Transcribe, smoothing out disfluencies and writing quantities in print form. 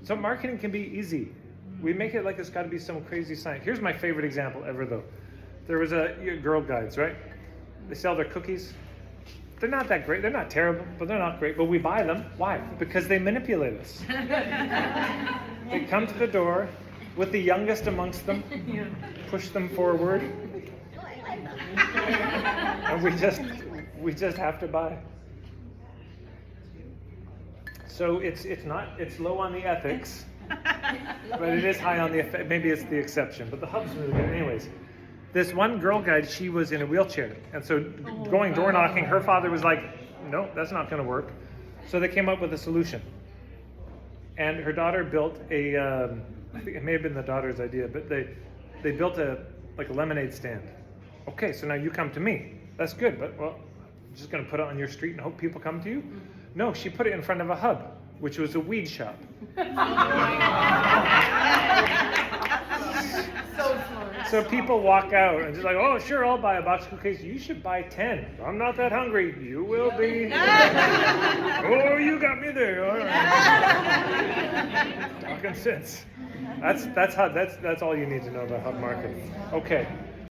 So marketing can be easy. We make it like it's got to be some crazy science. Here's my favorite example ever, though. There was Girl Guides, right? They sell their cookies. They're not that great. They're not terrible, but they're not great. But we buy them. Why? Because they manipulate us. They come to the door with the youngest amongst them, push them forward, and we just have to buy. So it's low on the ethics, but it is high on the, maybe it's the exception, but the hub's really good. Anyways, this one Girl Guide, she was in a wheelchair, and so going door knocking, her father was like, no, that's not going to work. So they came up with a solution. And her daughter built I think it may have been the daughter's idea, but they built a lemonade stand. Okay, so now you come to me. That's good, but well, I'm just going to put it on your street and hope people come to you? No, she put it in front of a hub, which was a weed shop. So people walk out and just like, oh, sure, I'll buy a box of cookies. You should buy 10. I'm not that hungry. You will be. Oh, you got me there. All right. Talking sense. That's all you need to know about hub marketing. Okay.